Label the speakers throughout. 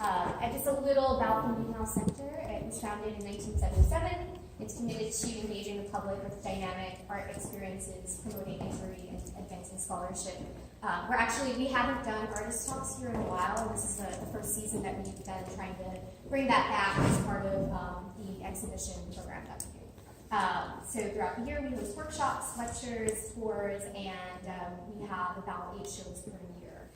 Speaker 1: And just a little about the Newhouse Center. It was founded in 1977. It's committed to engaging the public with dynamic art experiences, promoting inquiry and advancing scholarship. We haven't done artist talks here in a while. This is the first season that we've done trying to bring that back as part of the exhibition program that we do. So throughout the year, we host workshops, lectures, tours, and we have about 8 shows per year.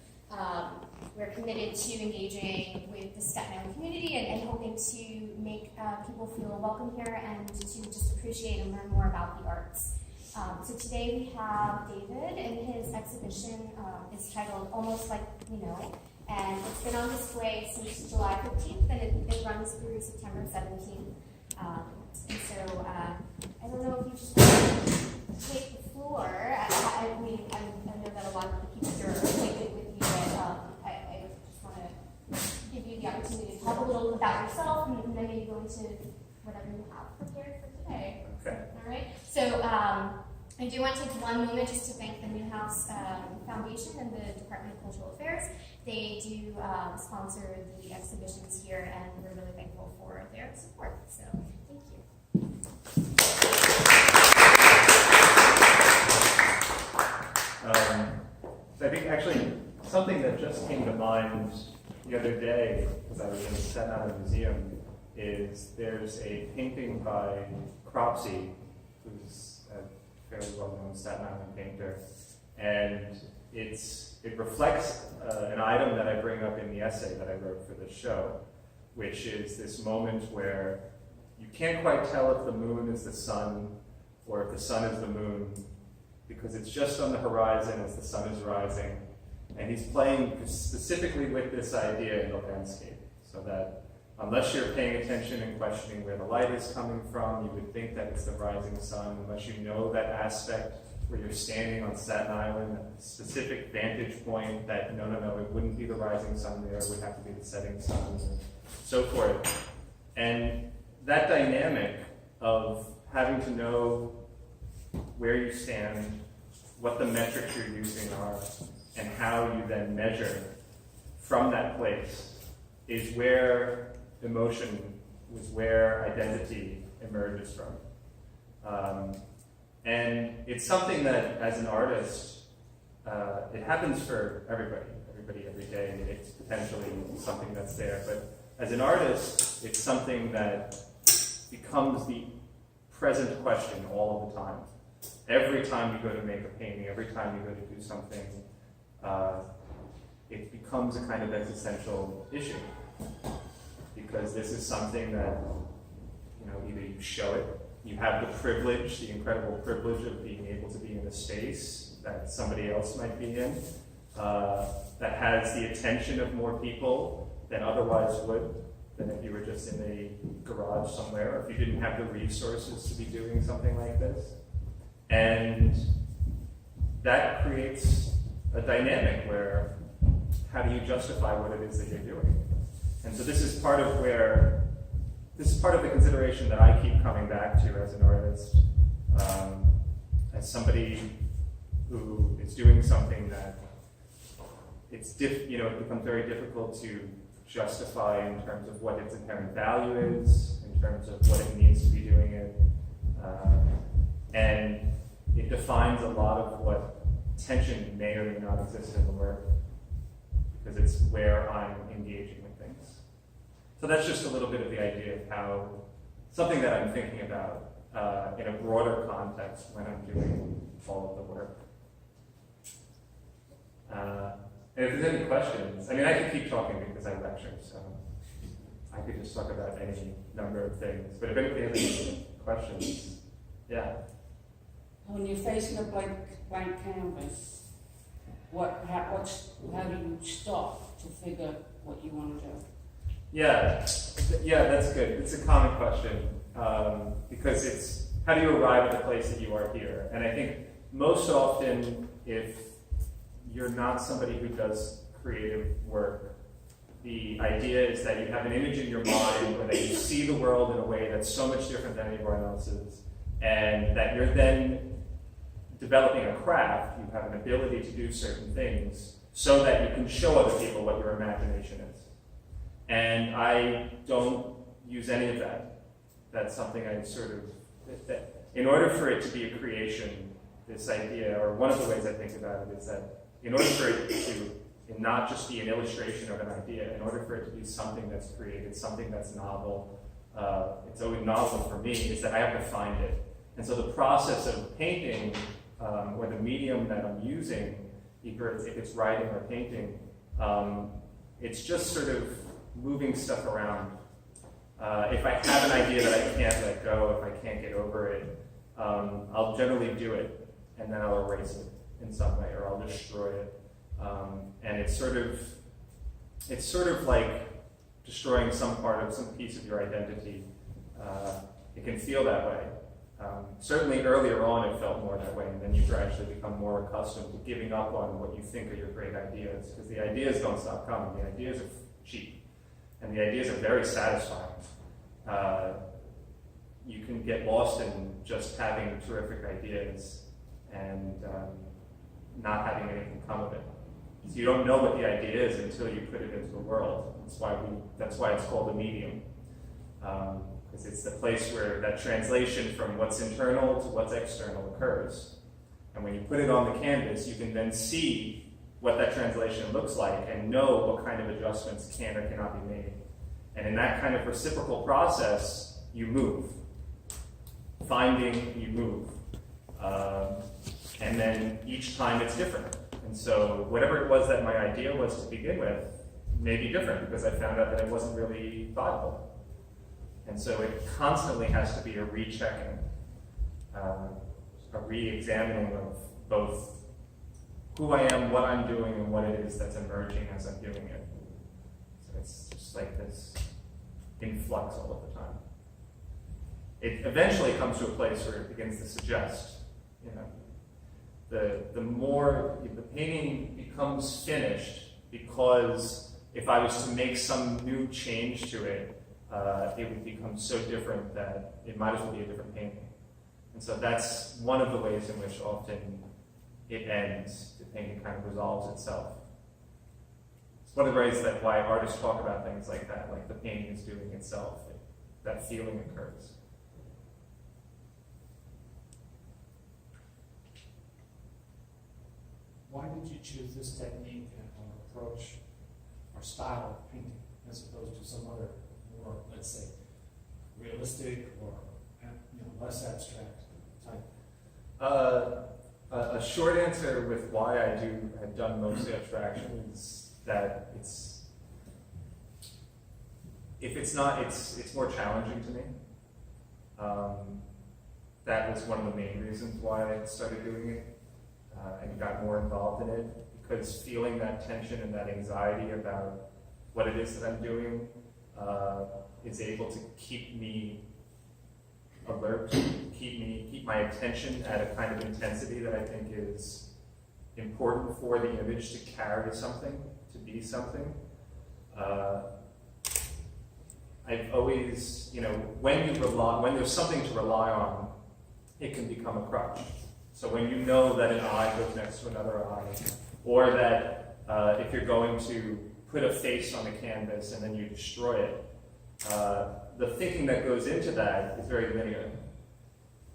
Speaker 1: We're committed to engaging with the Staten Island community and hoping to make people feel welcome here and to just appreciate and learn more about the arts. So today we have David, and his exhibition is titled Almost Like We Know, and it's been on display since July 15th, and it runs through September 17th. And so I don't know if you just want to take the floor. I know that a lot of the people here are acquainted with you, but I just want to give you the opportunity to talk a little about yourself, and then maybe go into whatever you have prepared for today.
Speaker 2: Okay.
Speaker 1: All right. So I do want to take one moment just to thank the Newhouse Foundation and the Department of Cultural Affairs. They do sponsor the exhibitions here, and we're really thankful for their support. So thank you.
Speaker 2: I think actually something that just came to mind the other day, because I was in the Staten Island Museum, is there's a painting by Cropsey, who's a fairly well-known Staten Island painter, and it reflects an item that I bring up in the essay that I wrote for this show, which is this moment where you can't quite tell if the moon is the sun or if the sun is the moon, because it's just on the horizon as the sun is rising. And he's playing specifically with this idea in the landscape, so that unless you're paying attention and questioning where the light is coming from, you would think that it's the rising sun, unless you know that aspect where you're standing on Staten Island, a specific vantage point that no, it wouldn't be the rising sun there, it would have to be the setting sun, and so forth. And that dynamic of having to know where you stand, what the metrics you're using are, and how you then measure from that place is where emotion, is where identity emerges from. And it's something that, as an artist, it happens for everybody every day. It's potentially something that's there. But as an artist, it's something that becomes the present question all of the time. Every time you go to make a painting, every time you go to do something, it becomes a kind of existential issue. Because this is something that, either you show it, you have the privilege, the incredible privilege of being able to be in a space that somebody else might be in, that has the attention of more people than otherwise would, than if you were just in a garage somewhere, or if you didn't have the resources to be doing something like this. And that creates a dynamic where, how do you justify what it is that you're doing? And so this is part of the consideration that I keep coming back to as an artist, as somebody who is doing something that it becomes very difficult to justify in terms of what its inherent value is, in terms of what it means to be doing it, and it defines a lot of what tension may or may not exist in the work, because it's where I'm engaging with things. So that's just a little bit of the idea of how, something that I'm thinking about in a broader context when I'm doing all of the work. And if there's any questions, I could keep talking because I lecture, so I could just talk about any number of things. But if anybody has any questions, yeah.
Speaker 3: When you're facing a blank canvas, how do you stop to figure what you want to do?
Speaker 2: Yeah, that's good. It's a common question because it's how do you arrive at the place that you are here? And I think most often, if you're not somebody who does creative work, the idea is that you have an image in your mind or that you see the world in a way that's so much different than anyone else's, and that you're then developing a craft, you have an ability to do certain things so that you can show other people what your imagination is. And I don't use any of that. That's something I in order for it to be a creation, this idea, or one of the ways I think about it is that in order for it to not just be an illustration of an idea, in order for it to be something that's created, something that's novel, it's always novel for me, is that I have to find it. And so the process of painting, or the medium that I'm using, either if it's writing or painting, it's just sort of moving stuff around. If I have an idea that I can't let go, if I can't get over it, I'll generally do it, and then I'll erase it in some way, or I'll destroy it. And it's sort of like destroying some piece of your identity. It can feel that way. Certainly earlier on it felt more that way, and then you gradually become more accustomed to giving up on what you think are your great ideas, because the ideas don't stop coming. The ideas are cheap, and the ideas are very satisfying. You can get lost in just having terrific ideas and not having anything come of it. So you don't know what the idea is until you put it into the world. That's why it's called a medium. Because it's the place where that translation from what's internal to what's external occurs. And when you put it on the canvas, you can then see what that translation looks like and know what kind of adjustments can or cannot be made. And in that kind of reciprocal process, you move. Finding, you move. And then each time it's different. And so whatever it was that my idea was to begin with may be different, because I found out that it wasn't really viable. And so it constantly has to be a rechecking, a re-examining of both who I am, what I'm doing, and what it is that's emerging as I'm doing it. So it's just like this influx all of the time. It eventually comes to a place where it begins to suggest, the more the painting becomes finished, because if I was to make some new change to it, it would become so different that it might as well be a different painting. And so that's one of the ways in which often it ends. The painting kind of resolves itself. It's one of the ways that why artists talk about things like that, like the painting is doing itself. That feeling occurs.
Speaker 4: Why did you choose this technique or approach or style of painting as opposed to some other more, let's say, realistic or less abstract type?
Speaker 2: A short answer with why I've done mostly abstraction is that it's more challenging to me. That was one of the main reasons why I started doing it and got more involved in it, because feeling that tension and that anxiety about what it is that I'm doing is able to keep me alert, keep my attention at a kind of intensity that I think is important for the image to carry something, to be something. I've always, when there's something to rely on, it can become a crutch. So when you know that an eye goes next to another eye, or that if you're going to put a face on a canvas and then you destroy it, the thinking that goes into that is very linear.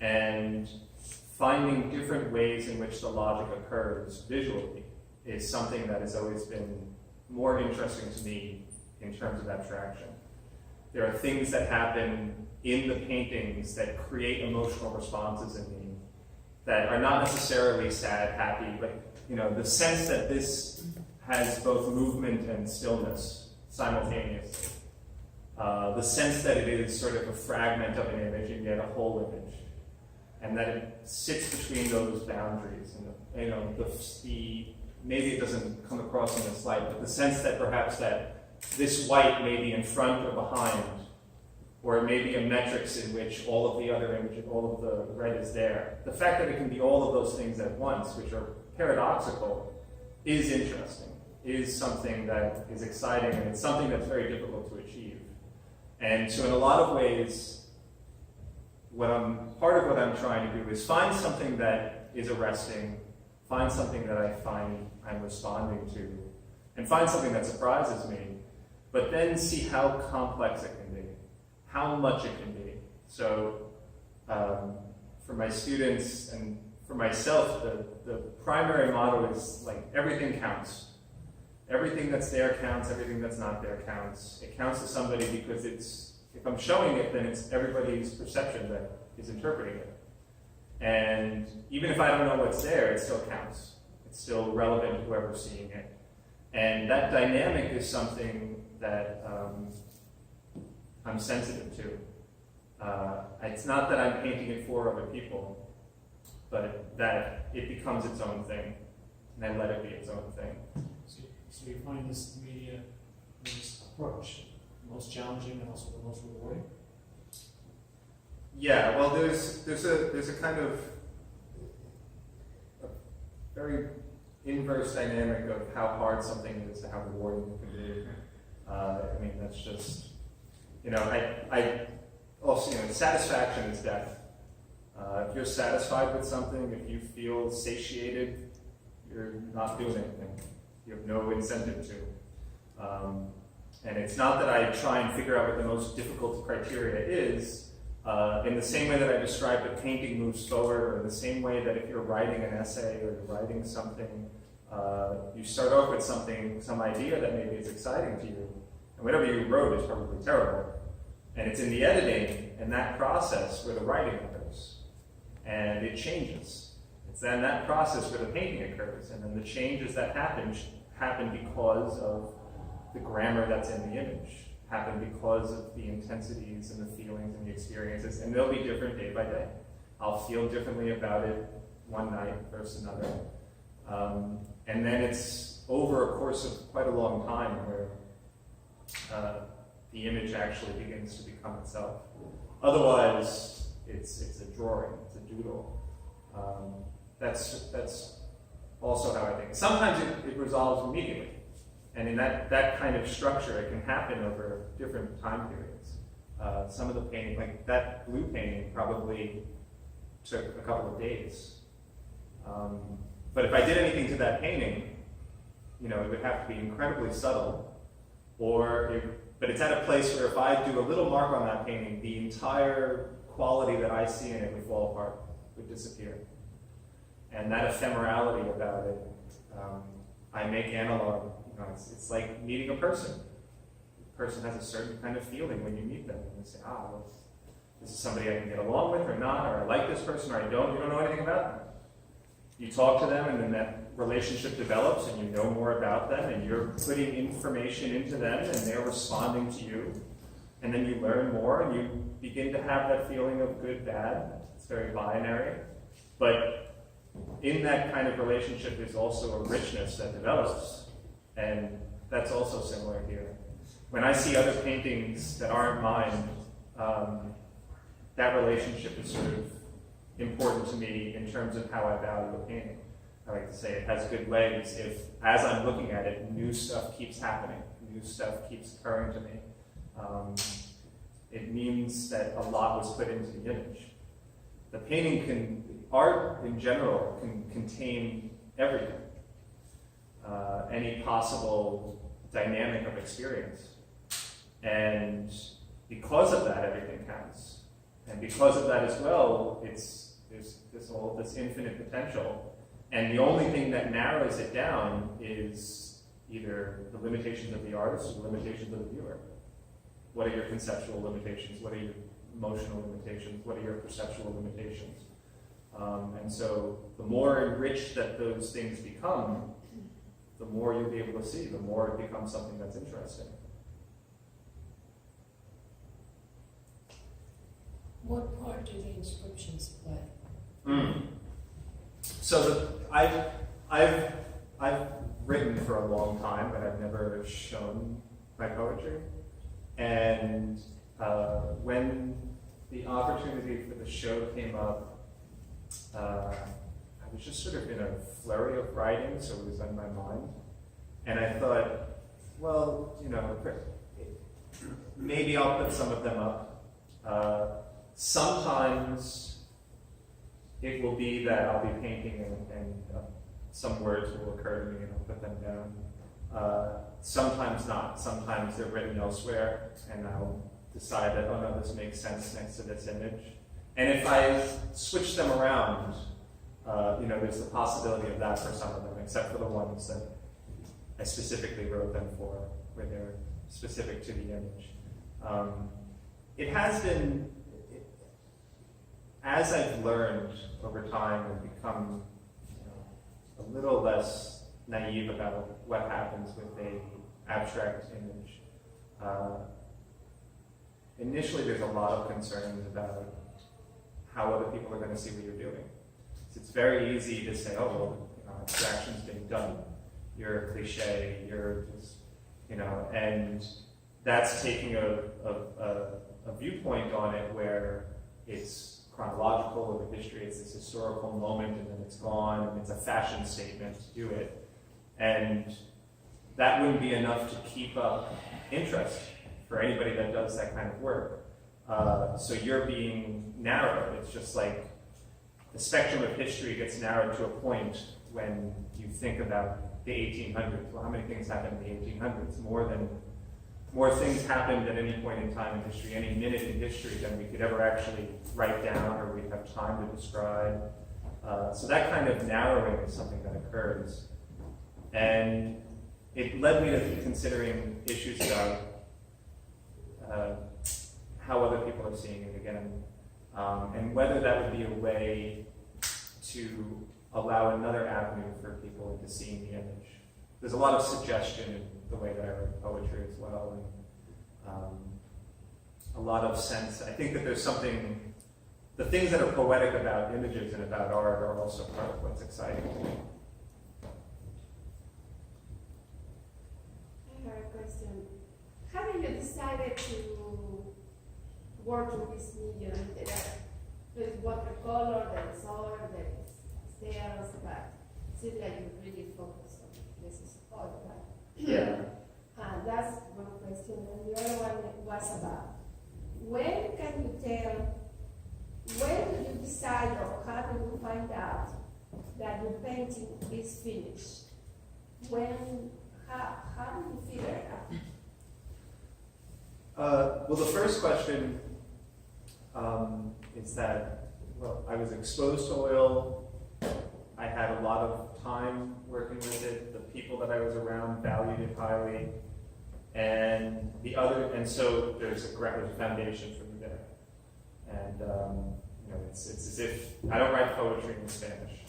Speaker 2: And finding different ways in which the logic occurs visually is something that has always been more interesting to me in terms of abstraction. There are things that happen in the paintings that create emotional responses in me that are not necessarily sad, happy, but the sense that this has both movement and stillness simultaneously. The sense that it is sort of a fragment of an image and yet a whole image, and that it sits between those boundaries. And maybe it doesn't come across in this light, but the sense that perhaps that this white may be in front or behind, or it may be a matrix in which all of the other images, all of the red is there. The fact that it can be all of those things at once, which are paradoxical, is interesting, is something that is exciting, and it's something that's very difficult to achieve. And so in a lot of ways, part of what I'm trying to do is find something that is arresting, find something that I find I'm responding to, and find something that surprises me, but then see how complex it can be, how much it can be. So for my students and for myself, the primary motto is like everything counts. Everything that's there counts, everything that's not there counts. It counts to somebody because if I'm showing it, then it's everybody's perception that is interpreting it. And even if I don't know what's there, it still counts. It's still relevant to whoever's seeing it. And that dynamic is something that I'm sensitive to. It's not that I'm painting it for other people, but that it becomes its own thing, and I let it be its own thing.
Speaker 4: So you find this media, this approach, most challenging and also the most rewarding?
Speaker 2: Yeah, well, there's a kind of a very inverse dynamic of how hard something is to how rewarding it can be. I mean, that's just, I also, satisfaction is death. If you're satisfied with something, if you feel satiated, you're not doing anything. You have no incentive to. And it's not that I try and figure out what the most difficult criteria is. In the same way that I described a painting moves forward, or in the same way that if you're writing an essay or you're writing something, you start off with some idea that maybe is exciting to you, and whatever you wrote is probably terrible. And it's in the editing and that process where the writing occurs, and it changes. It's then that process where the painting occurs, and then the changes that happen because of the grammar that's in the image, happen because of the intensities and the feelings and the experiences, and they'll be different day by day. I'll feel differently about it one night versus another. And then it's over a course of quite a long time where the image actually begins to become itself. Otherwise, it's a drawing, it's a doodle. That's also how I think. Sometimes it resolves immediately. And in that kind of structure, it can happen over different time periods. Some of the painting, like that blue painting, probably took a couple of days. But if I did anything to that painting, it would have to be incredibly subtle, but it's at a place where if I do a little mark on that painting, the entire quality that I see in it would fall apart, would disappear. And that ephemerality about it, I make analog. It's like meeting a person. The person has a certain kind of feeling when you meet them. And you say, well, this is somebody I can get along with or not, or I like this person or I don't. You don't know anything about them. You talk to them, and then that relationship develops, and you know more about them, and you're putting information into them, and they're responding to you. And then you learn more, and you begin to have that feeling of good, bad. It's very binary. But in that kind of relationship, there's also a richness that develops. And that's also similar here. When I see other paintings that aren't mine, that relationship is sort of important to me in terms of how I value a painting. I like to say it has good legs if, as I'm looking at it, new stuff keeps happening, new stuff keeps occurring to me. It means that a lot was put into the image. Art in general can contain everything. Any possible dynamic of experience. And because of that, everything counts. And because of that as well, there's this infinite potential. And the only thing that narrows it down is either the limitations of the artist or the limitations of the viewer. What are your conceptual limitations? What are your emotional limitations? What are your perceptual limitations? And so the more enriched that those things become, the more you'll be able to see, the more it becomes something that's interesting.
Speaker 3: What part do the inscriptions play?
Speaker 2: So I've written for a long time, but I've never shown my poetry. And when the opportunity for the show came up, I was just sort of in a flurry of writing, so it was on my mind. And I thought, well, maybe I'll put some of them up. Sometimes it will be that I'll be painting and some words will occur to me and I'll put them down. Sometimes not. Sometimes they're written elsewhere, and I'll decide that, oh no, this makes sense next to this image. And if I switch them around, there's the possibility of that for some of them, except for the ones that I specifically wrote them for, where they're specific to the image. It has been, as I've learned over time and become a little less naive about what happens with an abstract image. Initially, there's a lot of concerns about how other people are going to see what you're doing. So it's very easy to say, oh, well, abstraction's being done. You're a cliche, you're just, and that's taking a viewpoint on it where it's chronological of the history, it's this historical moment, and then it's gone, and it's a fashion statement to do it. And that wouldn't be enough to keep up interest for anybody that does that kind of work. So you're being narrowed. It's just like the spectrum of history gets narrowed to a point when you think about the 1800s. Well, how many things happened in the 1800s? More things happened at any point in time in history, any minute in history, than we could ever actually write down or we'd have time to describe. So that kind of narrowing is something that occurs. And it led me to considering issues about how other people are seeing it again, and whether that would be a way to allow another avenue for people into seeing the image. There's a lot of suggestion in the way that I write poetry as well, and a lot of sense. I think that there's something, the things that are poetic about images and about art are also part of what's exciting to me.
Speaker 5: I have a question. How did you decide to work in this medium? There's watercolor, there's oil, there's stairs, but it seems like you really focus on this is oil, right?
Speaker 2: Yeah.
Speaker 5: That's one question. And the other one was about when can you tell, when do you decide or how do you find out that your painting is finished? How do you figure it out?
Speaker 2: Well, the first question is that, well, I was exposed to oil. I had a lot of time working with it. The people that I was around valued it highly. And so there's a foundation for me there. And, it's as if I don't write poetry in Spanish.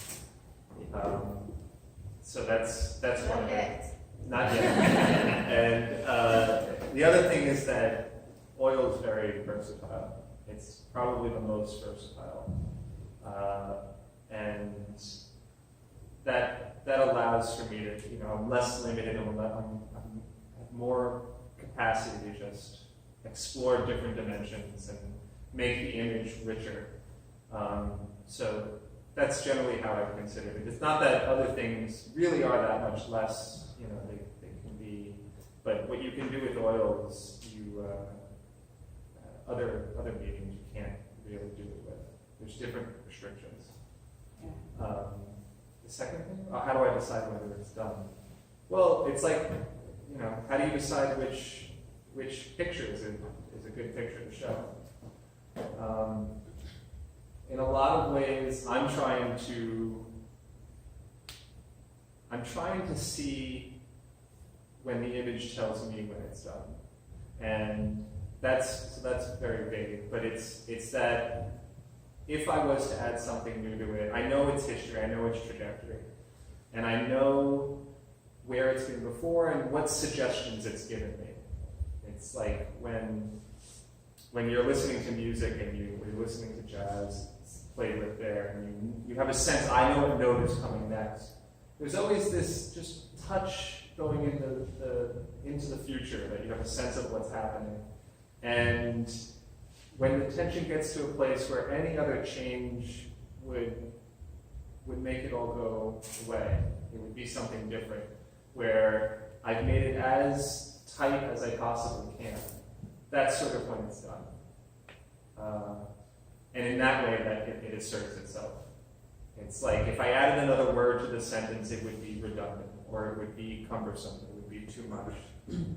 Speaker 2: So that's one of it. Not yet. And the other thing is that oil is very versatile. It's probably the most versatile. And that allows for me to, I'm less limited and I have more capacity to just explore different dimensions and make the image richer. So that's generally how I've considered it. It's not that other things really are that much less, they can be, but what you can do with oil is other mediums you can't really do it with. There's different restrictions.
Speaker 3: Yeah.
Speaker 2: The second thing, how do I decide whether it's done? Well, it's like, how do you decide which picture is a good picture to show? In a lot of ways, I'm trying to see when the image tells me when it's done, and that's very vague. But it's that if I was to add something new to it, I know its history, I know its trajectory, and I know where it's been before and what suggestions it's given me. It's like when you're listening to music and you're listening to jazz played with there, and you have a sense, I know what note is coming next. There's always this just touch going into the future that you have a sense of what's happening. And when the tension gets to a place where any other change would make it all go away, it would be something different, where I've made it as tight as I possibly can. That's sort of when it's done. And in that way, that it asserts itself. It's like if I added another word to the sentence, it would be redundant, or it would be cumbersome, it would would be too much. And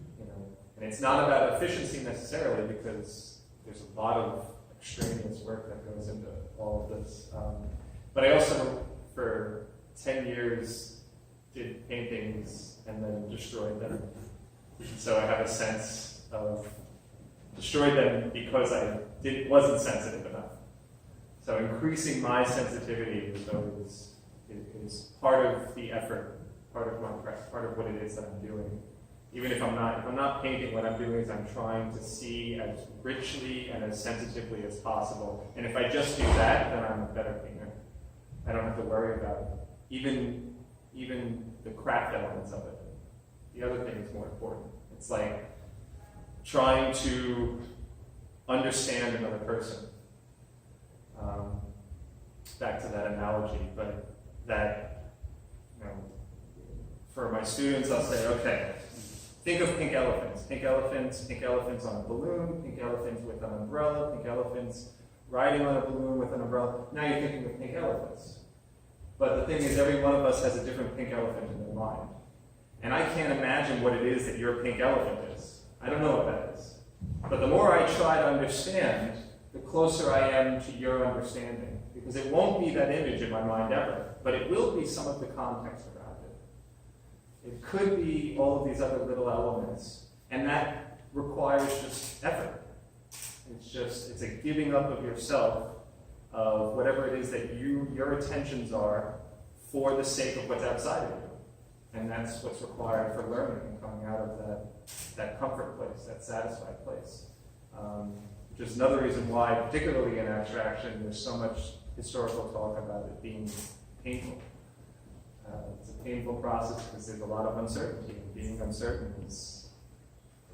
Speaker 2: it's not about efficiency necessarily, because there's a lot of extraneous work that goes into all of this. But I also, for 10 years, did paintings and then destroyed them. So I have a sense of destroyed them because wasn't sensitive enough. So increasing my sensitivity is part of the effort, part of what it is that I'm doing. Even if I'm not painting, what I'm doing is I'm trying to see as richly and as sensitively as possible. And if I just do that, then I'm a better painter. I don't have to worry about even the craft elements of it. The other thing is more important. It's like trying to understand another person. Back to that analogy, but that, for my students, I'll say, okay, think of pink elephants. Pink elephants on a balloon, pink elephants with an umbrella, pink elephants riding on a balloon with an umbrella. Now you're thinking of pink elephants. But the thing is, every one of us has a different pink elephant in their mind. And I can't imagine what it is that your pink elephant is. I don't know what that is. But the more I try to understand, the closer I am to your understanding. Because it won't be that image in my mind ever, but it will be some of the context around it. It could be all of these other little elements, and that requires just effort. It's a giving up of yourself, of whatever it is that your intentions are, for the sake of what's outside of you. And that's what's required for learning and coming out of that comfort place, that satisfied place. Which is another reason why, particularly in abstraction, there's so much historical talk about it being painful. It's a painful process because there's a lot of uncertainty, and being uncertain is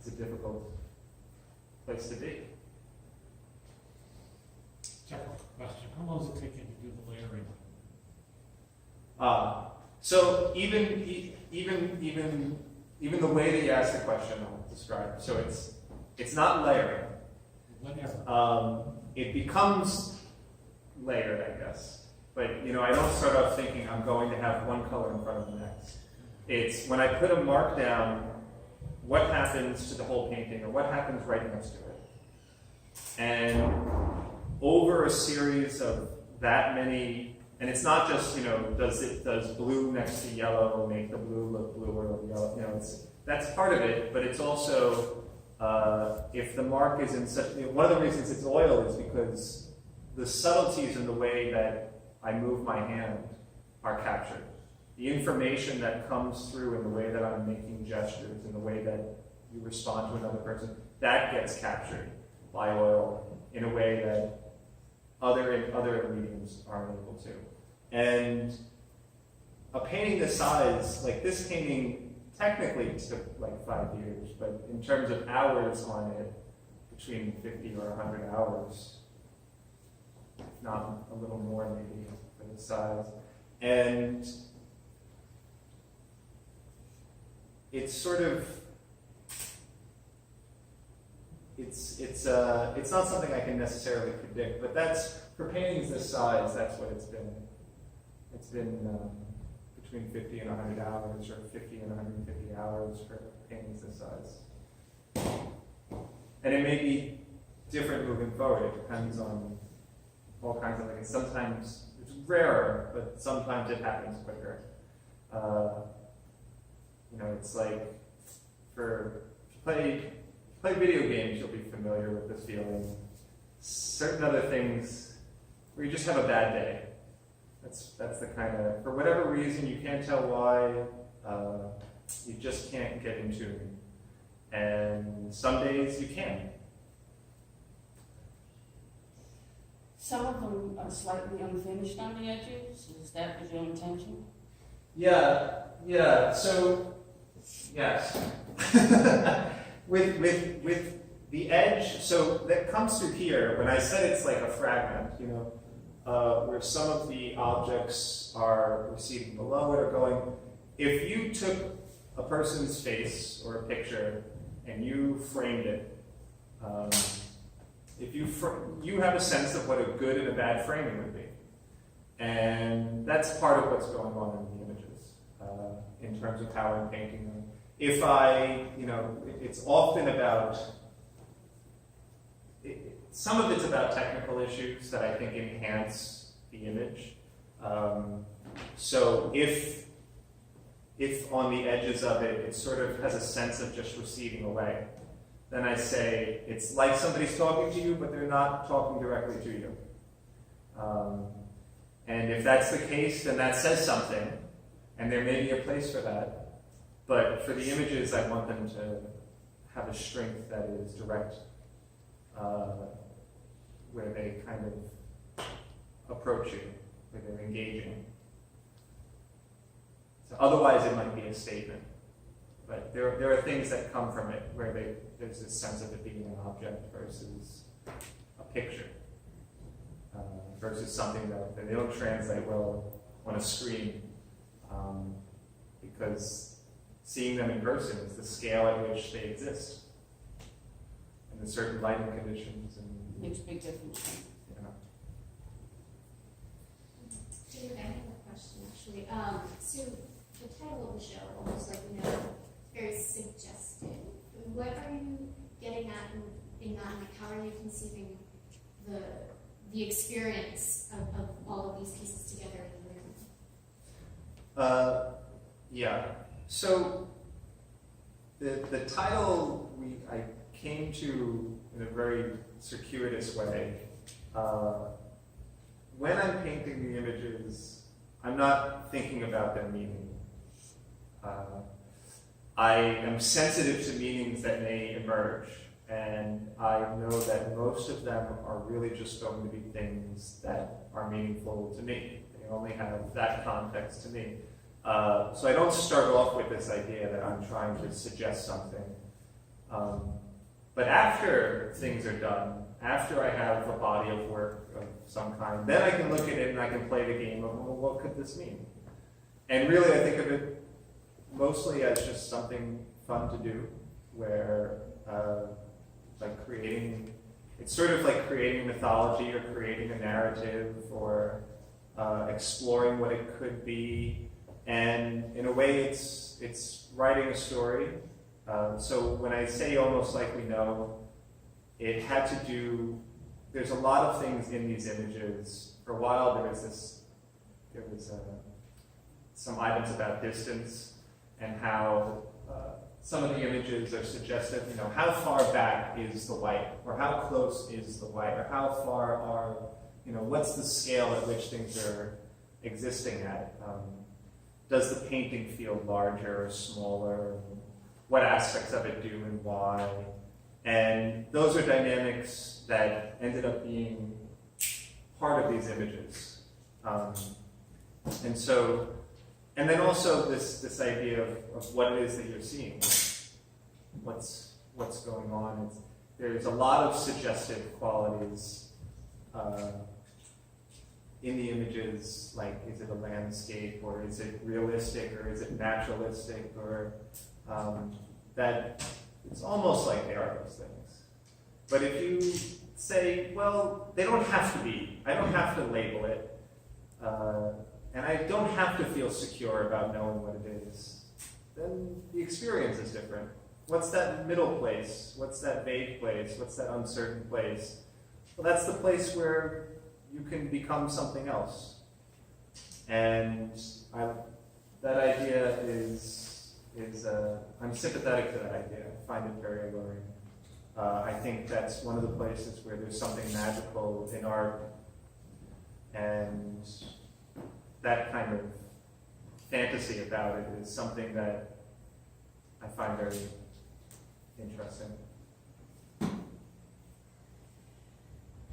Speaker 2: a difficult place to be.
Speaker 4: Technical question. How long does it take you to do the layering?
Speaker 2: So even the way that you ask the question, I'll describe. So it's not layering.
Speaker 4: Whatever.
Speaker 2: It becomes layered, I guess. But I don't start off thinking I'm going to have one color in front of the next. It's when I put a mark down, what happens to the whole painting, or what happens right next to it. And over a series of that many, and it's not just, does blue next to yellow make the blue look bluer or the yellow, that's part of it, but it's also, if the mark is in such, one of the reasons it's oil is because the subtleties in the way that I move my hand are captured. The information that comes through in the way that I'm making gestures, in the way that you respond to another person, that gets captured by oil in a way that other mediums aren't able to. And a painting this size, like this painting, technically took like 5 years, but in terms of hours on it, between 50 or 100 hours, if not a little more maybe for this size. And it's sort of, it's not something I can necessarily predict, but that's, for paintings this size, that's what it's been. It's been between 50 and 100 hours, or 50 and 150 hours for paintings this size. And it may be different moving forward. It depends on all kinds of things. Sometimes it's rarer, but sometimes it happens quicker. It's like if you play video games, you'll be familiar with this feeling. Certain other things where you just have a bad day. That's the kind of, for whatever reason, you can't tell why, you just can't get in tune. And some days you can.
Speaker 3: Some of them are slightly unfinished on the edges. Is that your intention?
Speaker 2: Yeah. So, yes. with the edge, so that comes through here. When I said it's like a fragment, where some of the objects are receding below it or going. If you took a person's face or a picture and you framed it, if you have a sense of what a good and a bad framing would be. And that's part of what's going on in the images, in terms of how I'm painting them. if I, it's often about, some of it's about technical issues that I think enhance the image. So if on the edges of it, it sort of has a sense of just receding away, then I say it's like somebody's talking to you, but they're not talking directly to you. And if that's the case, then that says something, and there may be a place for that. But for the images, I want them to have a strength that is direct, where they kind of approach you, where they're engaging. So otherwise, it might be a statement. But there are things that come from it where there's this sense of it being an object versus a picture, versus something that they don't translate well on a screen, because seeing them in person is the scale at which they exist, and the certain lighting conditions and.
Speaker 3: Makes a big difference.
Speaker 1: David, I have a question actually. So the title of the show, almost like, very suggestive. What are you getting at in that? Like, how are you conceiving the experience of all of these pieces together in the room?
Speaker 2: Yeah. So the title I came to in a very circuitous way. When I'm painting the images, I'm not thinking about their meaning. I am sensitive to meanings that may emerge, and I know that most of them are really just going to be things that are meaningful to me. They only have that context to me. So I don't start off with this idea that I'm trying to suggest something. But after things are done, after I have a body of work of some kind, then I can look at it and I can play the game of, well, what could this mean? And really I think of it mostly as just something fun to do, where it's sort of like creating mythology or creating a narrative or exploring what it could be. And in a way it's writing a story. So when I say almost like we know, it had to do, there's a lot of things in these images. For a while there was some items about distance and how some of the images are suggestive, how far back is the white, or how close is the white, or how far are, what's the scale at which things are existing at? Does the painting feel larger or smaller? What aspects of it do and why? And those are dynamics that ended up being part of these images. And then also this idea of what it is that you're seeing, what's going on. There's a lot of suggestive qualities in the images, like is it a landscape, or is it realistic, or is it naturalistic, or that it's almost like they are those things. But if you say, well, they don't have to be, I don't have to label it, and I don't have to feel secure about knowing what it is, then the experience is different. What's that middle place? What's that vague place? What's that uncertain place? Well, that's the place where you can become something else. And that idea I'm sympathetic to that idea. I find it very alluring. I think that's one of the places where there's something magical in art, and that kind of fantasy about it is something that I find very interesting.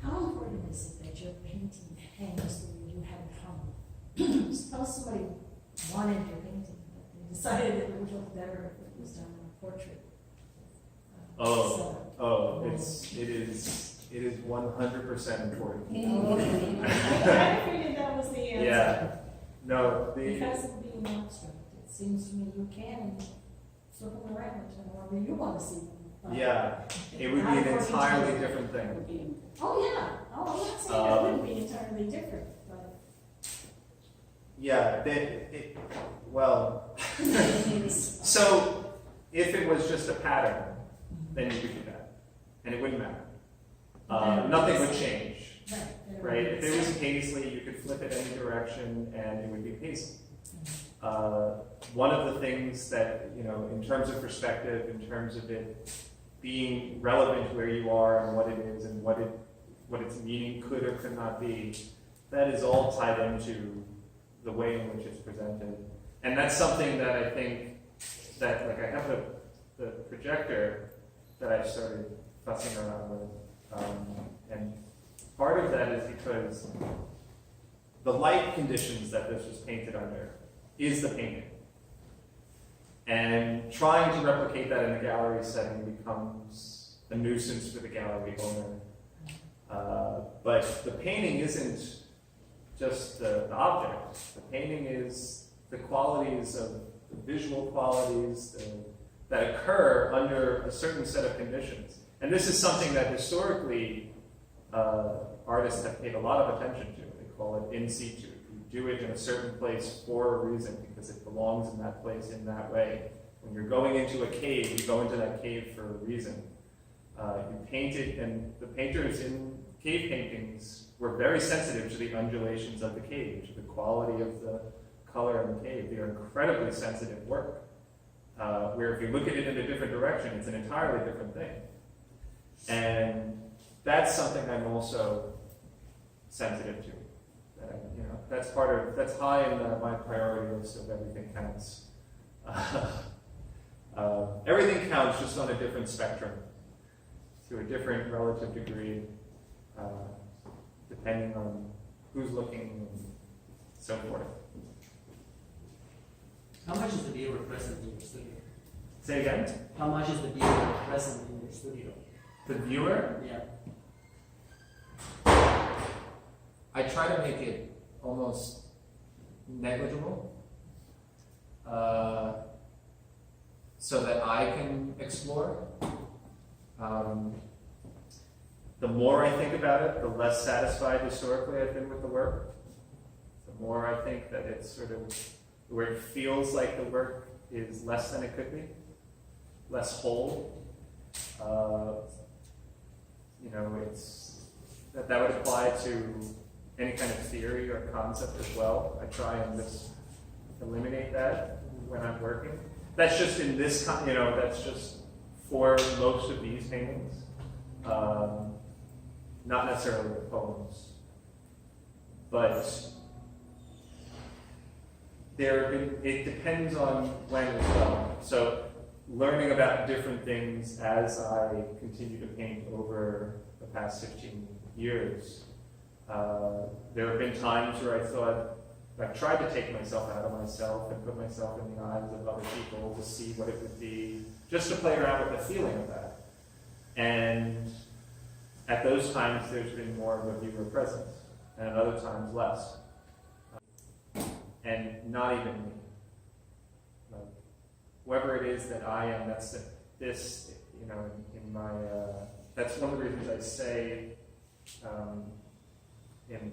Speaker 6: How important is it that your painting hangs the way you have it hung? Suppose somebody wanted your painting, but they decided it would look better if it was done on a portrait.
Speaker 2: It is 100% important.
Speaker 6: I figured that was the answer.
Speaker 2: Yeah. No,
Speaker 6: Because of being abstract, it seems to me you can flip them around to however you want to see them. But
Speaker 2: yeah, it would be an entirely different thing.
Speaker 6: Oh, yeah. Oh, I'm not saying it wouldn't be entirely different, but.
Speaker 2: Yeah, well, so if it was just a pattern, then you could do that, and it wouldn't matter. Nothing would change, right? If it was a paisley, you could flip it any direction, and it would be paisley. One of the things that, in terms of perspective, in terms of it being relevant where you are and what it is and what its meaning could or could not be, that is all tied into the way in which it's presented. And that's something that I think that, like, I have the projector that I've started fussing around with. And part of that is because the light conditions that this was painted under is the painting. And trying to replicate that in a gallery setting becomes a nuisance for the gallery owner. But the painting isn't just the object. The painting is the qualities of the visual qualities that occur under a certain set of conditions. And this is something that historically artists have paid a lot of attention to. They call it in situ. You do it in a certain place for a reason because it belongs in that place in that way. When you're going into a cave, you go into that cave for a reason. You paint it, and the painters in cave paintings were very sensitive to the undulations of the cave, to the quality of the color in the cave. They are incredibly sensitive work. Where if you look at it in a different direction, it's an entirely different thing. And that's something I'm also sensitive to. That's high in my priority list of everything counts. Everything counts, just on a different spectrum, to a different relative degree, depending on who's looking and so forth.
Speaker 7: How much is the viewer present in your studio?
Speaker 2: Say again?
Speaker 7: How much is the viewer present in your studio?
Speaker 2: The viewer?
Speaker 7: Yeah.
Speaker 8: I try to make it almost negligible, so that I can explore.
Speaker 2: The more I think about it, the less satisfied historically I've been with the work. The more I think that it's sort of where it feels like the work is less than it could be, less whole. It's that would apply to any kind of theory or concept as well. I try and just eliminate that when I'm working. That's just in this, that's just for most of these paintings, not necessarily the poems. But it depends on when as well. So learning about different things as I continue to paint over the past 15 years, there have been times where I thought, I've tried to take myself out of myself and put myself in the eyes of other people to see what it would be, just to play around with the feeling of that. And at those times, there's been more of a viewer presence, and at other times, less. And not even me. Like, whoever it is that I am, in my, that's one of the reasons I say in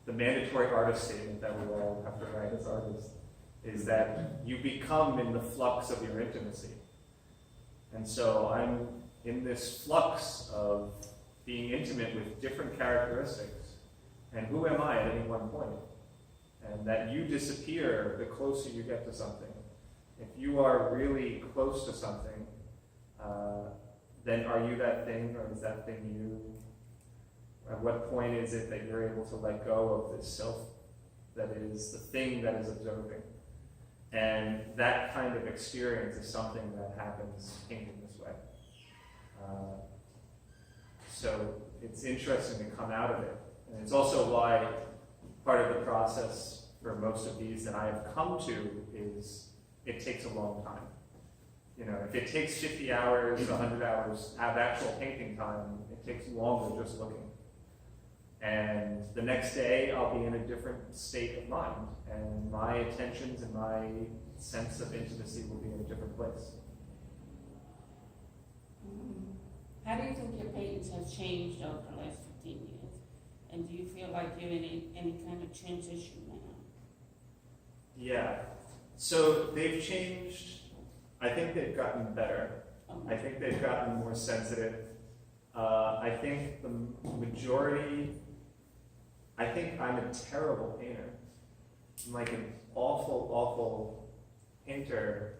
Speaker 2: the mandatory artist statement that we all have to write as artists, is that you become in the flux of your intimacy. And so I'm in this flux of being intimate with different characteristics. And who am I at any one point? And that you disappear the closer you get to something. If you are really close to something, then are you that thing, or is that thing you? At what point is it that you're able to let go of this self that is the thing that is observing? And that kind of experience is something that happens painting this way. So it's interesting to come out of it. And it's also why part of the process for most of these that I have come to is it takes a long time. If it takes 50 hours, 100 hours of actual painting time, it takes longer just looking. And the next day, I'll be in a different state of mind, and my attentions and my sense of intimacy will be in a different place.
Speaker 3: How do you think your paintings have changed over the last 15 years? And do you feel like you're in any kind of transition now?
Speaker 2: Yeah. So they've changed I think they've gotten better. I think they've gotten more sensitive. I think the majority, I think I'm a terrible painter. I'm like an awful, awful painter.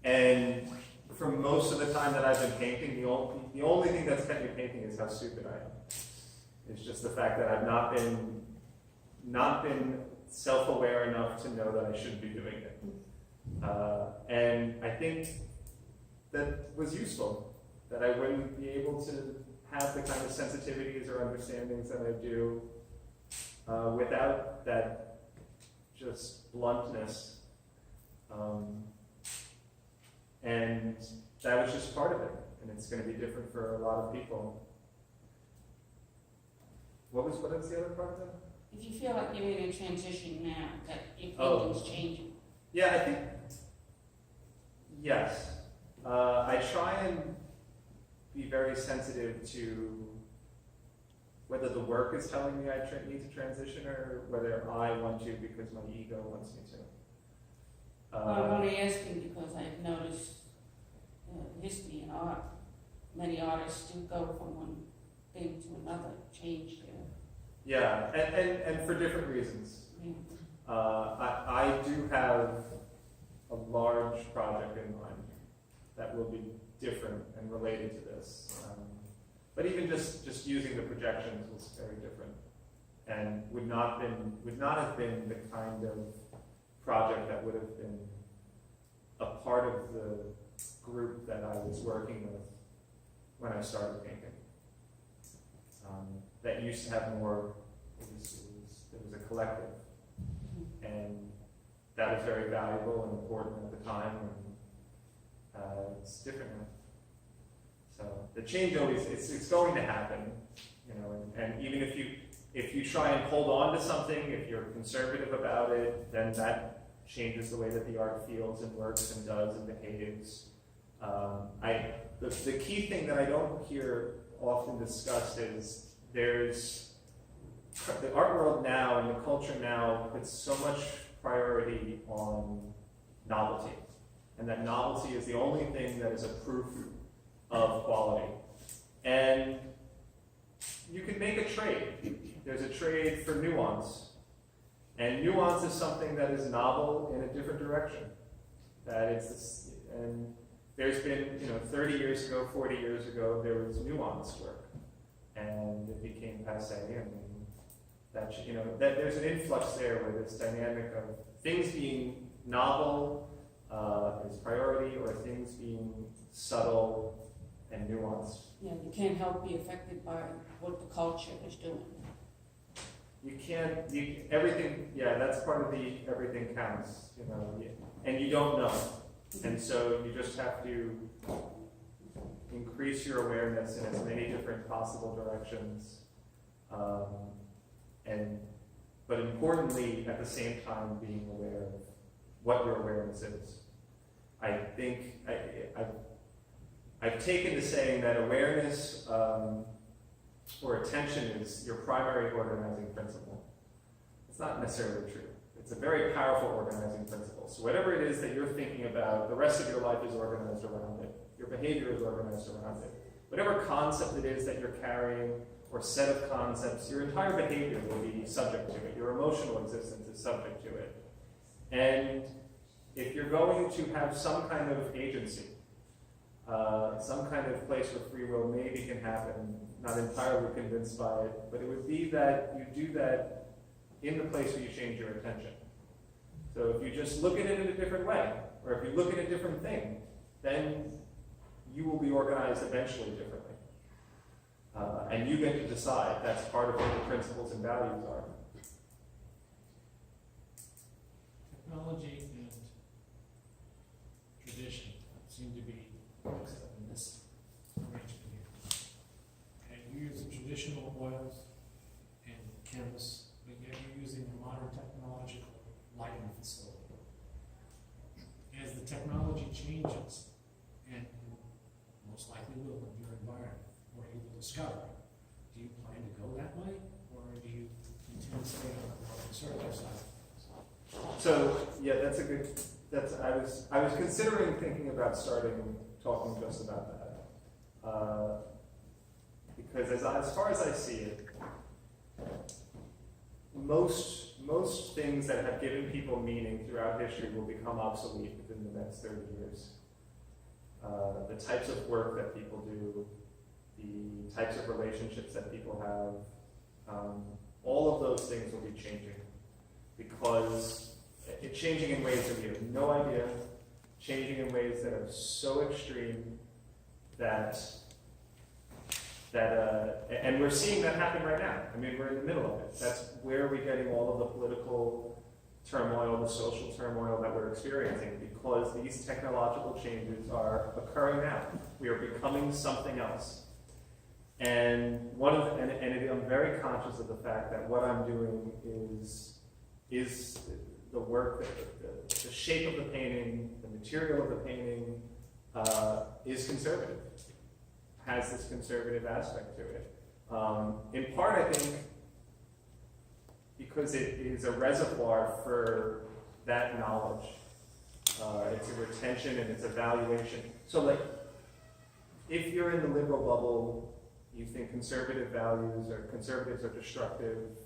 Speaker 2: And for most of the time that I've been painting, the only thing that's kept me painting is how stupid I am. It's just the fact that I've not been self-aware enough to know that I shouldn't be doing it. And I think that was useful, that I wouldn't be able to have the kind of sensitivities or understandings that I do without that just bluntness. And that was just part of it, and it's going to be different for a lot of people. What was the other part of that?
Speaker 3: If you feel like you're in a transition now, that your
Speaker 2: Oh.
Speaker 3: painting's changing.
Speaker 2: Yeah, I think, yes. I try and be very sensitive to whether the work is telling me I need to transition or whether I want to because my ego wants me to.
Speaker 3: Well, I'm only asking because I've noticed history and art, many artists do go from one thing to another, change their,
Speaker 2: Yeah, and for different reasons.
Speaker 3: you know,
Speaker 2: I do have a large project in mind that will be different and related to this. But even just using the projections was very different, and would not have been the kind of project that would have been a part of the group that I was working with when I started painting. That used to have more. It was a collective, and that was very valuable and important at the time. And it's different now. So the change always it's going to happen, you know. And even if you try and hold on to something, if you're conservative about it, then that changes the way that the art feels and works and does and behaves. The key thing that I don't hear often discussed is there's the art world now and the culture now puts so much priority on novelty, and that novelty is the only thing that is a proof of quality. And you can make a trade. There's a trade for nuance. And nuance is something that is novel in a different direction. That it's this, and there's been, 30 years ago, 40 years ago, there was nuance work. And it became passé. I mean, that there's an influx there where this dynamic of things being novel is priority, or things being subtle and nuanced.
Speaker 3: yeah, you can't help be affected by what the culture is doing.
Speaker 2: You can't, everything, yeah, that's part of the everything counts, and you don't know. And so you just have to increase your awareness in as many different possible directions. But importantly, at the same time, being aware of what your awareness is. I think I've taken to saying that awareness or attention is your primary organizing principle. It's not necessarily true. It's a very powerful organizing principle. So whatever it is that you're thinking about, the rest of your life is organized around it. Your behavior is organized around it. Whatever concept it is that you're carrying, or set of concepts, your entire behavior will be subject to it. Your emotional existence is subject to it. And if you're going to have some kind of agency, some kind of place where free will maybe can happen, not entirely convinced by it, but it would be that you do that in the place where you change your attention. So if you just look at it in a different way, or if you look at a different thing, then you will be organized eventually differently. And you get to decide. That's part of what the principles and values are.
Speaker 4: Technology and tradition seem to be mixed up in this arrangement here. And you're using traditional oils and canvas, but yet you're using a modern technological lighting facility. As the technology changes, and most likely will in your environment, or you will discover, do you plan to go that way, or do you intend to stay on the more conservative side?
Speaker 2: So yeah, I was considering thinking about talking just about that. Because as far as I see it, most things that have given people meaning throughout history will become obsolete within the next 30 years. The types of work that people do, the types of relationships that people have, all of those things will be changing, because it's changing in ways that we have no idea, changing in ways that are so extreme and we're seeing that happen right now. I mean, we're in the middle of it. That's where we're getting all of the political turmoil, the social turmoil that we're experiencing, because these technological changes are occurring now. We are becoming something else. And I'm very conscious of the fact that what I'm doing is the work, the shape of the painting, the material of the painting is conservative, has this conservative aspect to it. In part, I think, because it is a reservoir for that knowledge. It's a retention and it's a valuation. So, like, if you're in the liberal bubble, you think conservative values or conservatives are destructive.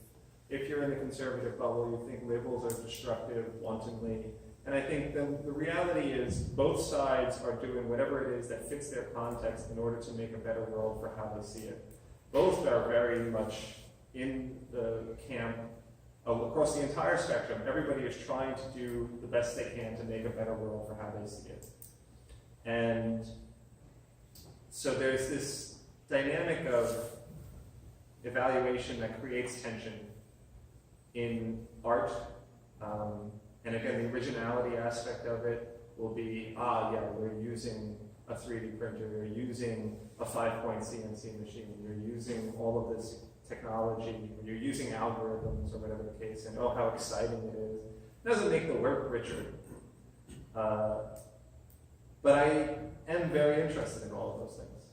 Speaker 2: If you're in the conservative bubble, you think liberals are destructive wantonly. And I think the reality is both sides are doing whatever it is that fits their context in order to make a better world for how they see it. Both are very much in the camp across the entire spectrum. Everybody is trying to do the best they can to make a better world for how they see it. And so there's this dynamic of evaluation that creates tension in art. And again, the originality aspect of it will be, we're using a 3D printer, you're using a 5-point CNC machine, you're using all of this technology, you're using algorithms or whatever the case, and oh, how exciting it is. It doesn't make the work richer. But I am very interested in all of those things.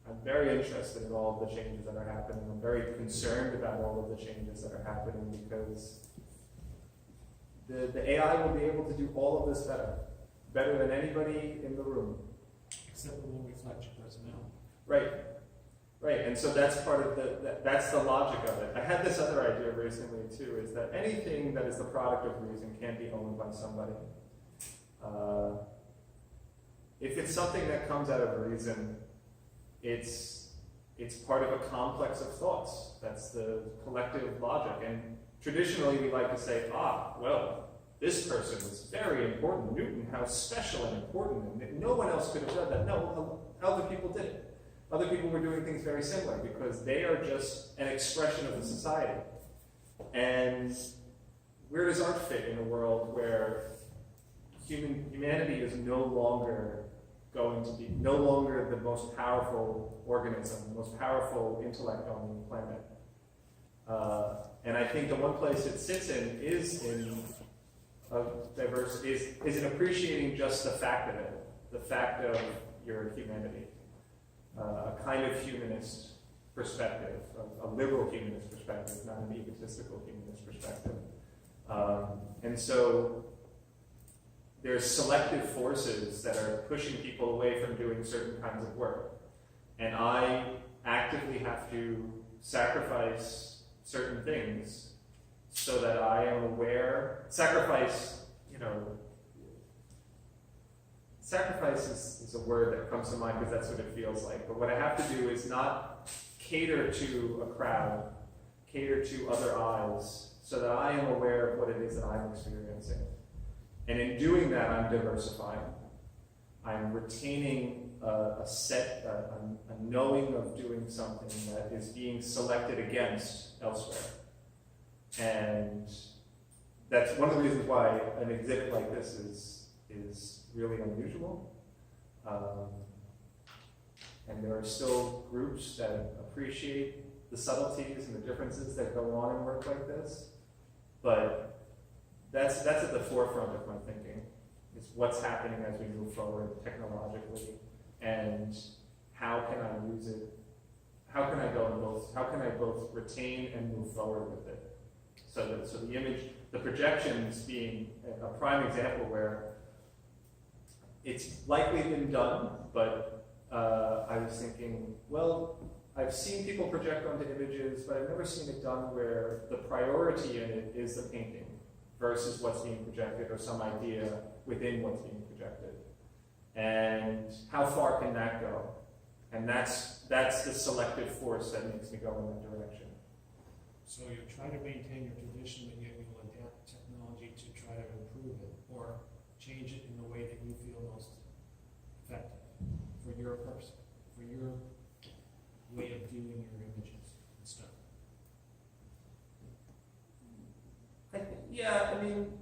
Speaker 2: I'm very interested in all of the changes that are happening. I'm very concerned about all of the changes that are happening, because the AI will be able to do all of this better than anybody in the room.
Speaker 4: Except it won't reflect your personality.
Speaker 2: Right, and so that's part of that's the logic of it. I had this other idea recently too, is that anything that is the product of reason can't be owned by somebody. If it's something that comes out of reason, it's part of a complex of thoughts. That's the collective logic. And traditionally we like to say, this person was very important. Newton, how special and important, and no one else could have done that. No, other people did it. Other people were doing things very similar, because they are just an expression of the society. And where does art fit in a world where humanity is no longer the most powerful organism, the most powerful intellect on the planet? And I think the one place it sits in is in is in appreciating just the fact of it, the fact of your humanity. A kind of humanist perspective, a liberal humanist perspective, not an egotistical humanist perspective. And so there's selective forces that are pushing people away from doing certain kinds of work. And I actively have to sacrifice certain things so that I am aware. Sacrifice is a word that comes to mind because that's what it feels like. But what I have to do is not cater to a crowd, cater to other eyes, so that I am aware of what it is that I'm experiencing. And in doing that, I'm diversifying. I'm retaining a knowing of doing something that is being selected against elsewhere. And that's one of the reasons why an exhibit like this is really unusual. And there are still groups that appreciate the subtleties and the differences that go on in work like this. But that's at the forefront of my thinking. It's what's happening as we move forward technologically, and how can I use it? How can I both retain and move forward with it? So the image, the projections being a prime example where it's likely been done, but I was thinking, well, I've seen people project onto images, but I've never seen it done where the priority in it is the painting versus what's being projected or some idea within what's being projected. And how far can that go? And that's the selective force that makes me go in that direction.
Speaker 4: So you try to maintain your tradition, but yet you will adapt technology to try to improve it or change it in the way that you feel most effective for your person, for your way of viewing your images and stuff.
Speaker 2: Yeah, I mean,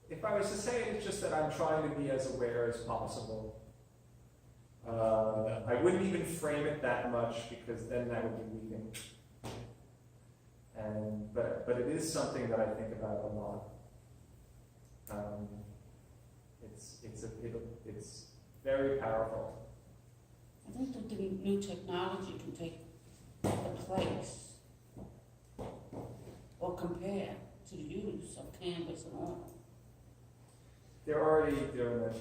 Speaker 2: if I was to say it, it's just that I'm trying to be as aware as possible. I wouldn't even frame it that much because then that would be weakening. But it is something that I think about a lot. It's very powerful.
Speaker 3: I think that the new technology can take the place or compare to the use of canvas and oil.
Speaker 2: They're already doing it.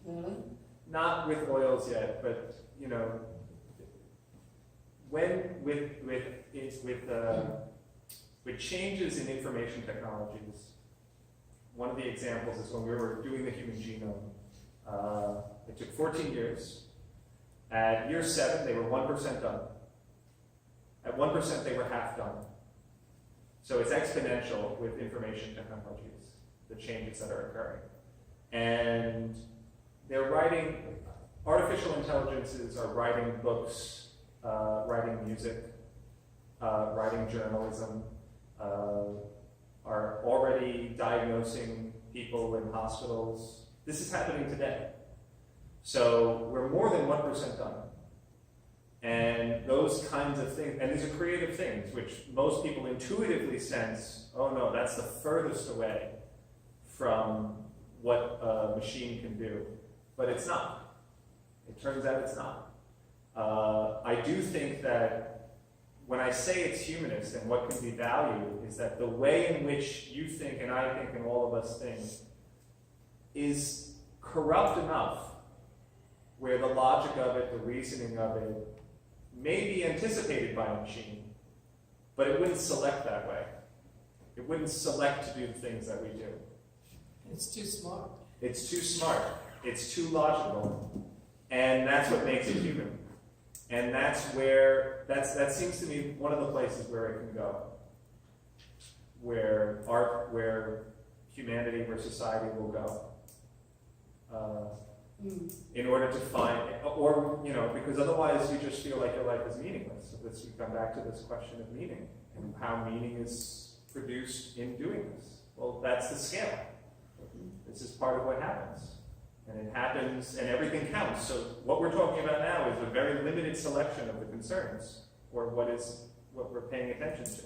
Speaker 3: Really?
Speaker 2: Not with oils yet, but you know, when with changes in information technologies, one of the examples is when we were doing the human genome. It took 14 years. At year 7, they were 1% done. At 1%, they were half done. So it's exponential with information technologies, the changes that are occurring. And they're writing, artificial intelligences are writing books, writing music, writing journalism, are already diagnosing people in hospitals. This is happening today. So we're more than 1% done. And those kinds of things, and these are creative things, which most people intuitively sense, oh no, that's the furthest away from what a machine can do. But it's not. It turns out it's not. I do think that when I say it's humanist and what can be valued is that the way in which you think and I think and all of us think is corrupt enough where the logic of it, the reasoning of it, may be anticipated by a machine, but it wouldn't select that way. It wouldn't select to do the things that we do.
Speaker 6: It's too smart.
Speaker 2: It's too smart. It's too logical. And that's what makes it human. And that's where, that seems to me one of the places where it can go. Where art, where humanity, where society will go. In order to find, or, you know, because otherwise you just feel like your life is meaningless. So we come back to this question of meaning and how meaning is produced in doing this. Well, that's the scale. This is part of what happens. And it happens, and everything counts. So what we're talking about now is a very limited selection of the concerns, or what we're paying attention to.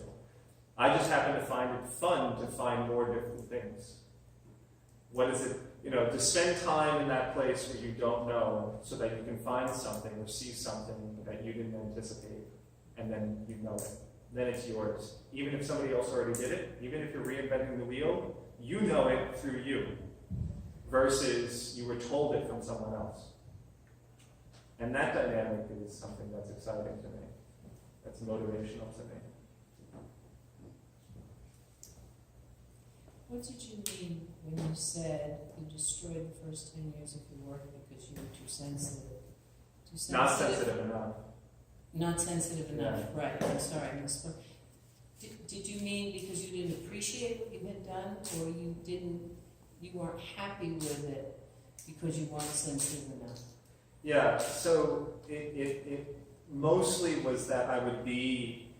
Speaker 2: I just happen to find it fun to find more different things. What is it? You know, to spend time in that place where you don't know so that you can find something or see something that you didn't anticipate, and then you know it. Then it's yours. Even if somebody else already did it, even if you're reinventing the wheel, you know it through you, versus you were told it from someone else. And that dynamic is something that's exciting to me. That's motivational to me.
Speaker 6: What did you mean when you said you destroyed the first 10 years of your work because you were too sensitive?
Speaker 2: Not sensitive enough.
Speaker 6: Not sensitive enough,
Speaker 2: Yeah.
Speaker 6: right. I'm sorry, I misspoke. Did you mean because you didn't appreciate what you had done, or you weren't happy with it because you weren't sensitive enough?
Speaker 2: Yeah, so it mostly was that I would be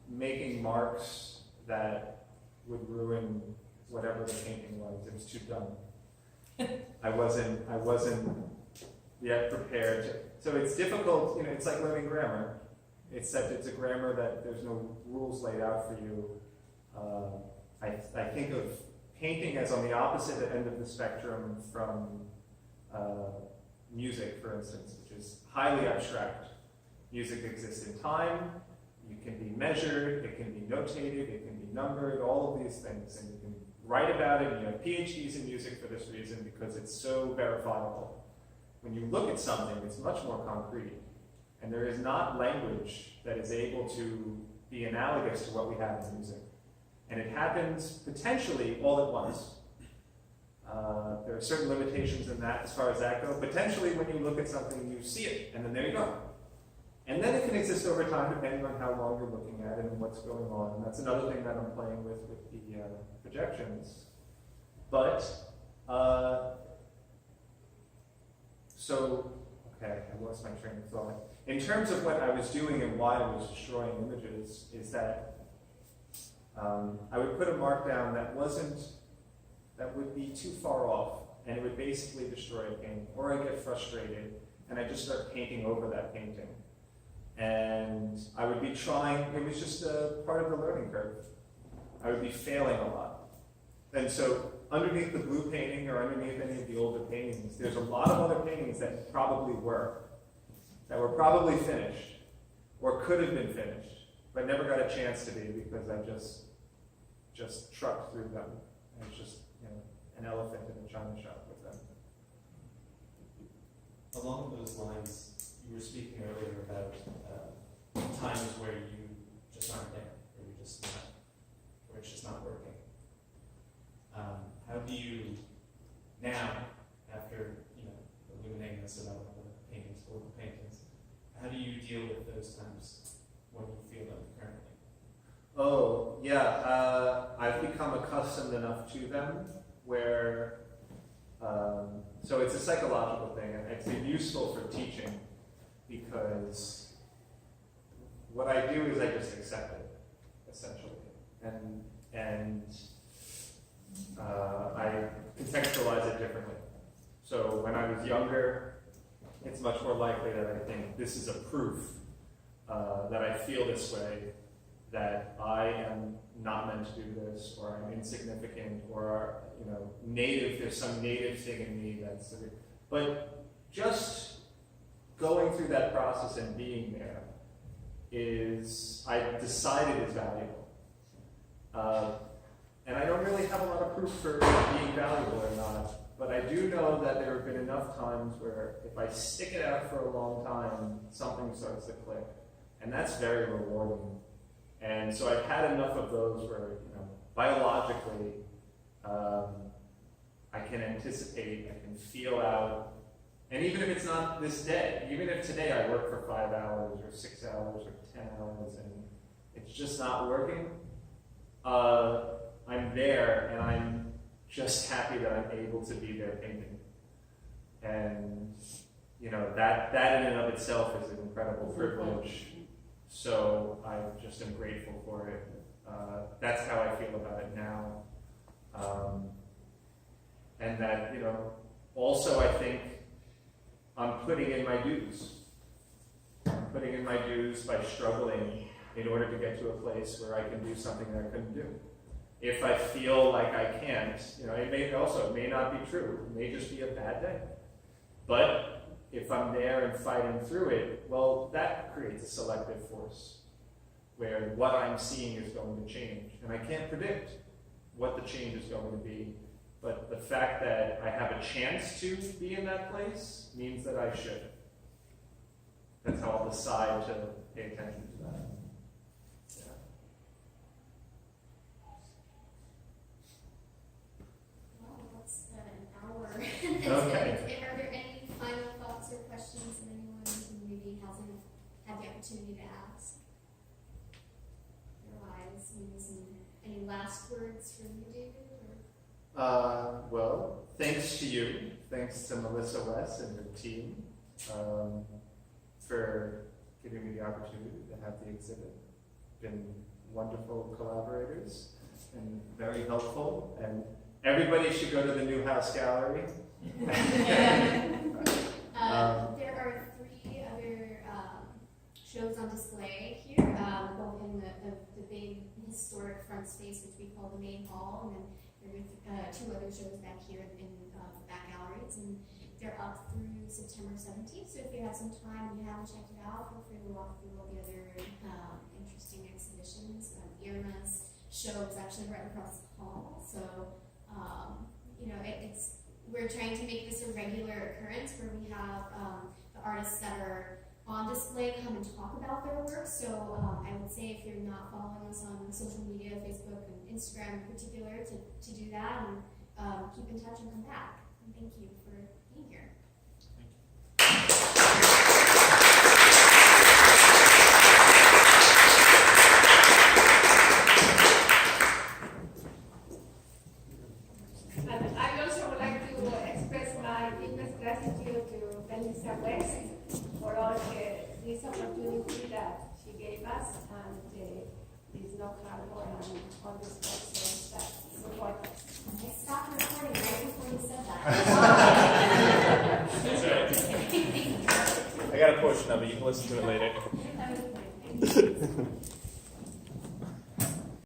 Speaker 2: making marks that would ruin whatever the painting was. It was too dumb. I wasn't yet prepared to. So it's difficult, you know, it's like learning grammar, except it's a grammar that there's no rules laid out for you. I think of painting as on the opposite end of the spectrum from music, for instance, which is highly abstract. Music exists in time, you can be measured, it can be notated, it can be numbered, all of these things, and you can write about it, and you have PhDs in music for this reason, because it's so verifiable. When you look at something, it's much more concrete. And there is not language that is able to be analogous to what we have in music. And it happens potentially all at once. There are certain limitations in that as far as that goes. Potentially when you look at something, you see it, and then there you go. And then it can exist over time depending on how long you're looking at it and what's going on. And that's another thing that I'm playing with the projections. But, okay, I lost my train of thought. In terms of what I was doing and why I was destroying images, is that I would put a markdown that would be too far off, and it would basically destroy a painting. Or I get frustrated, and I just start painting over that painting. And I would be trying, it was just a part of the learning curve. I would be failing a lot. And so underneath the blue painting or underneath any of the older paintings, there's a lot of other paintings that probably were probably finished or could have been finished, but never got a chance to be because I just trucked through them. And it's just, an elephant in a china shop with them.
Speaker 9: Along those lines, you were speaking earlier about times where you just aren't there, or you're just not, where it's just not working. How do you now, after illuminating this about the paintings, old paintings, how do you deal with those times when you feel them currently?
Speaker 2: Oh, yeah, I've become accustomed enough to them where, so it's a psychological thing, and it's been useful for teaching because what I do is I just accept it, essentially, and I contextualize it differently. So when I was younger, it's much more likely that I think this is a proof that I feel this way, that I am not meant to do this, or I'm insignificant, or native. There's some native thing in me that's. But just going through that process and being there I decided is valuable. And I don't really have a lot of proof for being valuable or not, but I do know that there have been enough times where if I stick it out for a long time, something starts to click, and that's very rewarding. And so I've had enough of those where, biologically, I can anticipate, I can feel out, and even if it's not this day, even if today I work for 5 hours or 6 hours or 10 hours and it's just not working, I'm there and I'm just happy that I'm able to be there painting. And, that in and of itself is an incredible privilege. So I just am grateful for it. That's how I feel about it now. And that, also I think I'm putting in my dues. I'm putting in my dues by struggling in order to get to a place where I can do something that I couldn't do. If I feel like I can't, it may not be true. It may just be a bad day. But if I'm there and fighting through it, well, that creates a selective force where what I'm seeing is going to change. And I can't predict what the change is going to be, but the fact that I have a chance to be in that place means that I should. That's how I'll decide to pay attention to that. Yeah.
Speaker 1: Well, that's an hour.
Speaker 2: Okay.
Speaker 1: Are there any final thoughts or questions that anyone who maybe hasn't had the opportunity to ask? Otherwise, any last words from you, David?
Speaker 2: Well, thanks to you. Thanks to Melissa West and her team for giving me the opportunity to have the exhibit. Been wonderful collaborators and very helpful. And everybody should go to the Newhouse Gallery.
Speaker 1: There are 3 other shows on display here, both in the big historic front space, which we call the main hall, and then there are 2 other shows back here in the back galleries, and they're up through September 17th. So if you have some time and you haven't checked it out, feel free to walk through all the other interesting exhibitions. Irma's show was actually right across the hall. So, we're trying to make this a regular occurrence where we have the artists that are on display come and talk about their work. So I would say if you're not following us on social media, Facebook and Instagram in particular, to do that and keep in touch and come back. And thank you for being here.
Speaker 5: And I also would like to express my deepest gratitude to Melissa West for all this opportunity that she gave us and this no harbor and all the sponsors that support us.
Speaker 1: I stopped recording right before you said that.
Speaker 9: That's right. I got a portion of it, you can listen to it later.
Speaker 1: That was the point.